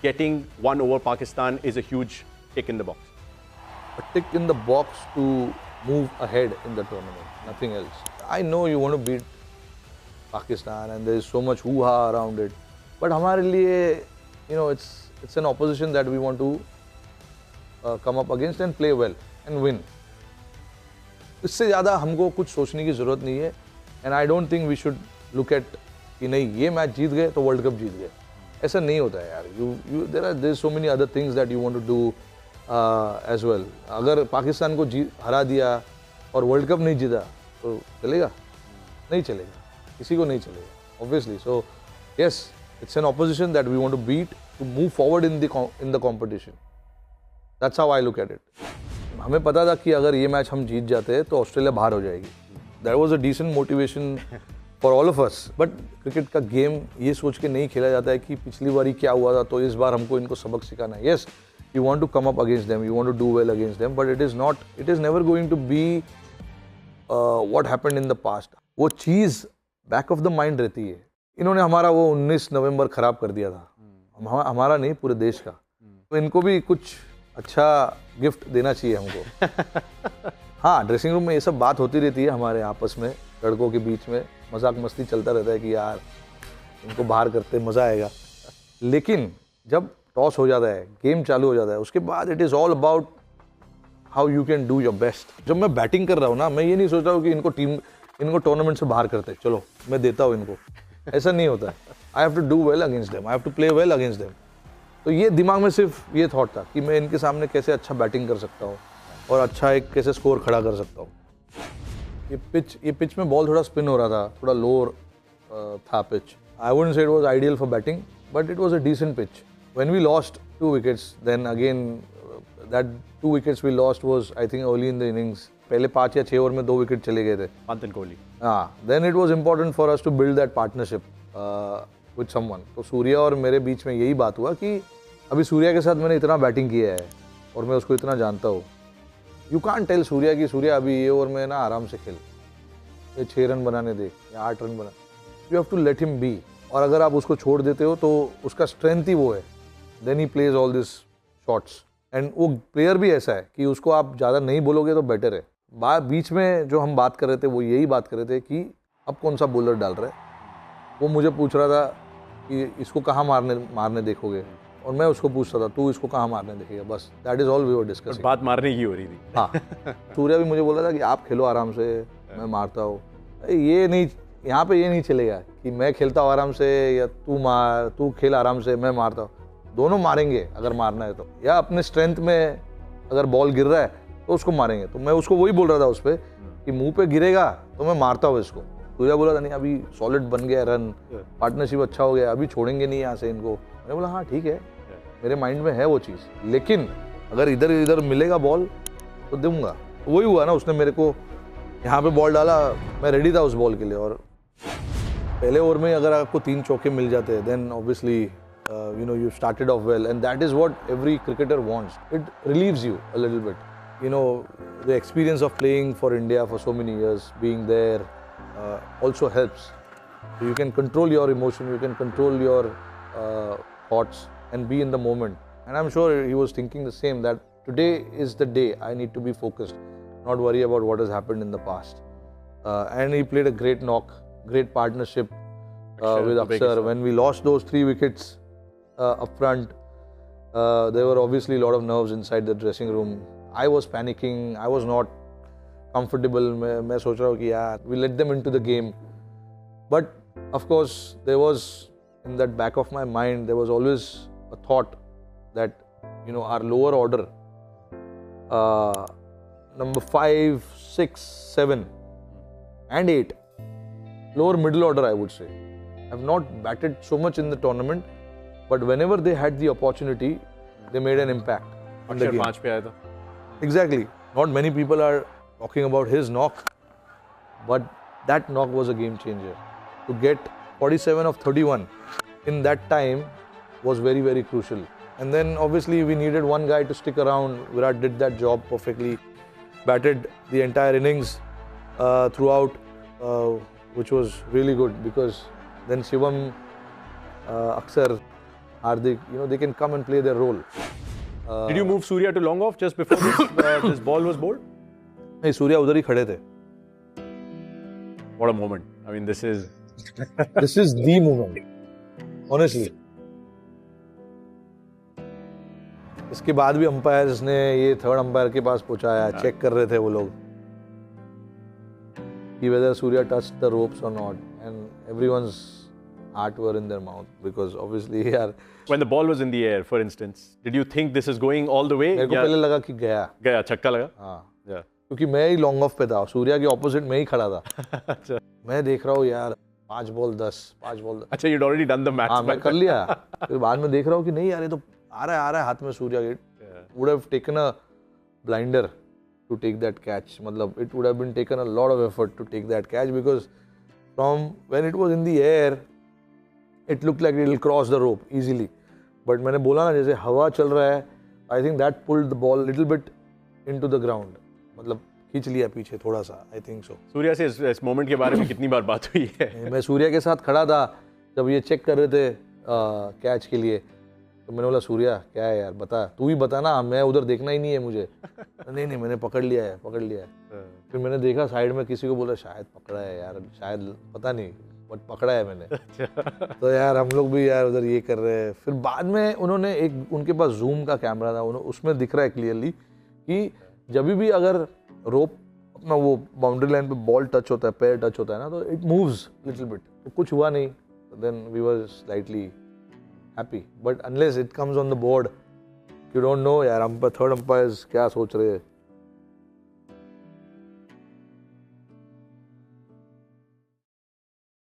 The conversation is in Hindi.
getting one over Pakistan is a huge tick in the box. A tick in the box to move ahead in the tournament, nothing else. I know you want to beat Pakistan and there is so much hoo-ha around it, but हमारे लिए, it's an opposition that we want to come up against and play well and win. इससे ज़्यादा हमको कुछ सोचने की ज़रूरत नहीं है, and I don't think we should look at कि नहीं ये मैच जीत गए तो वर्ल्ड कप जीत गए. ऐसा नहीं होता है यार. There is so many other things that you want to do as well. अगर पाकिस्तान को हरा दिया और वर्ल्ड कप नहीं जीता तो चलेगा? नहीं चलेगा, किसी को नहीं चलेगा, obviously. So yes, it's an opposition that we want to beat to move forward in the competition. That's how I look at it. हमें पता था कि अगर ये मैच हम जीत जाते तो ऑस्ट्रेलिया बाहर हो जाएगी. That was a decent motivation for all of us. But cricket का गेम ये सोच के नहीं खेला जाता है कि पिछली बारी क्या हुआ था तो इस बार हमको इनको सबक सिखाना है. Yes, you want to come up against them, you want to do well against them, but it is never going to be what happened in the past. वो चीज़ बैक ऑफ द माइंड रहती है. इन्होंने हमारा वो 19 नवंबर खराब कर दिया था. हमारा नहीं, पूरे देश का. तो इनको भी कुछ अच्छा गिफ्ट देना चाहिए हमको. हाँ, ड्रेसिंग रूम में ये सब बात होती रहती है हमारे आपस में, लड़कों के बीच में मजाक मस्ती चलता रहता है कि यार इनको बाहर करते मज़ा आएगा. लेकिन जब टॉस हो जाता है, गेम चालू हो जाता है, उसके बाद it is all about how you can do your best. जब मैं बैटिंग कर रहा हूँ ना, मैं ये नहीं सोच रहा हूँ कि इनको टूर्नामेंट से बाहर करते, चलो मैं देता हूँ इनको. ऐसा नहीं होता है. I have to do well against them, I have to play well against them. तो ये दिमाग में सिर्फ ये थॉट था कि मैं इनके सामने कैसे अच्छा बैटिंग कर सकता हूँ और अच्छा एक कैसे स्कोर खड़ा कर सकता हूँ. ये पिच में बॉल थोड़ा स्पिन हो रहा था, थोड़ा लोअर था pitch. I wouldn't say it was ideal for batting, but it was a decent pitch. When we lost 2 wickets, then again that 2 wickets we lost was I think early in the innings. पहले 5 या 6 ओवर में 2 विकेट चले गए थे. पंत एंड कोहली. हाँ, then it was important for us to build that partnership with someone. तो सूर्या और मेरे बीच में यही बात हुआ कि अभी सूर्या के साथ मैंने इतना बैटिंग किया है और मैं उसको इतना जानता हूँ. यू कांट टेल सूर्या कि सूर्या अभी ये ओवर में ना आराम से खेल, ये 6 रन बनाने दे या 8 रन बना. You have to let him be. और अगर आप उसको छोड़ देते हो तो उसका स्ट्रेंथ ही वो है. Then he plays all this shots. And वो प्लेयर भी ऐसा है कि उसको आप ज़्यादा नहीं बोलोगे तो बेटर है. बीच में जो हम बात कर रहे थे वो यही बात कर रहे थे कि अब कौन सा बॉलर डाल रहा है. वो मुझे पूछ रहा था कि इसको कहाँ मारने देखोगे, और मैं उसको पूछता था तू इसको कहाँ मारने देखेगा. बस that is all we were discussing. बात मारने की हो रही थी. हाँ, सूर्या भी मुझे बोला था कि आप खेलो आराम से, मैं मारता हूँ. ये नहीं, यहाँ पे ये नहीं चलेगा कि मैं खेलता हूँ आराम से या तू खेल आराम से मैं मारता हूँ. दोनों मारेंगे अगर मारना है तो, या अपने स्ट्रेंथ में अगर बॉल गिर रहा है तो उसको मारेंगे. तो मैं उसको वही बोल रहा था उस पर कि मुंह पे गिरेगा तो मैं मारता हूँ इसको. सूर्या बोला था नहीं अभी सॉलिड बन गया रन, पार्टनरशिप अच्छा हो गया, अभी छोड़ेंगे नहीं यहाँ से इनको. मैंने बोला हाँ ठीक है, मेरे माइंड में है वो चीज़, लेकिन अगर इधर मिलेगा बॉल तो दूंगा. वही हुआ ना, उसने मेरे को यहाँ पे बॉल डाला, मैं रेडी था उस बॉल के लिए. और पहले ओवर में अगर आपको 3 चौके मिल जाते हैं then obviously you started off well, and that is what every cricketer wants. It relieves you a little bit. The experience of playing for India for so many years, being there also helps. So you can control your emotion, you can control your thoughts and be in the moment. And I'm sure he was thinking the same, that today is the day I need to be focused, not worry about what has happened in the past. And he played a great knock, great partnership with Akshar. When we lost those 3 wickets up front, there were obviously a lot of nerves inside the dressing room. I was panicking, I was not comfortable. मैं सोच रहा हूँ कि यार we let them into the game. But of course there was, in that back of my mind, there was always a thought that our lower order, number 5, 6, 7 and 8, lower middle order I would say, have not batted so much in the tournament, but whenever they had the opportunity, they made an impact on the game. 5 पे आया था. Exactly. Not many people are talking about his knock, but that knock was a game changer. To get 47 of 31 in that time was very, very crucial. And then obviously we needed one guy to stick around. Virat did that job perfectly, batted the entire innings throughout, which was really good, because then Shivam, Akshar, Hardik, you know, they can come and play their role. Did you move Surya to long off just before this ball was bowled? नहीं, सूर्या उधर ही खड़े थे. What a moment. I mean, this is the moment. Honestly. इसके बाद भी अंपायर्स ने ये थर्ड अंपायर के पास पहुंचाया, चेक कर रहे थे वो लोग कि whether Surya touched the ropes or not, and everyone's heart were in their mouth because obviously यार. When the ball was in the air, for instance, did you think this is going all the way? मेरे को पहले लगा कि गया छक्का लगा. हाँ. Yeah. क्योंकि मैं ही लॉन्ग ऑफ पे था, सूर्या के ऑपोजिट में ही खड़ा था. मैं देख रहा हूँ यार 5 बॉल 10. अच्छा, you'd already done the match. हाँ, मैं कर लिया. फिर बाद में देख रहा हूँ कि नहीं यार, ये तो आ रहा है हाथ में Surya. Would have taken a blinder to take that catch. मतलब it would have been taken a lot of effort to take that catch because from when it was in the air, it looked like it will cross the rope easily. But मैंने बोला ना, जैसे हवा चल रहा है, I think that pulled the ball little bit into the ground. मतलब खींच लिया पीछे थोड़ा सा. I think so. सूर्या से इस मोमेंट के बारे में कितनी बार बात हुई है? मैं सूर्या के साथ खड़ा था जब ये चेक कर रहे थे कैच के लिए. तो मैंने बोला, सूर्या क्या है यार, बता, तू ही बता ना, मैं उधर देखना ही नहीं है मुझे. नहीं मैंने पकड़ लिया है. फिर मैंने देखा साइड में किसी को, बोला शायद पकड़ा है यार, शायद पता नहीं, बट पकड़ा है मैंने. तो यार हम लोग भी यार उधर ये कर रहे हैं. फिर बाद में उन्होंने एक, उनके पास जूम का कैमरा था, उसमें दिख रहा है क्लियरली कि जब भी अगर रोप अपना वो बाउंड्री लाइन पे बॉल टच होता है, पैर टच होता है ना, तो इट मूव्स लिटिल बिट. तो कुछ हुआ नहीं. Then we were slightly happy, but unless it comes on the board, you don't know यार, थर्ड अंपायर्स क्या सोच रहे हैं.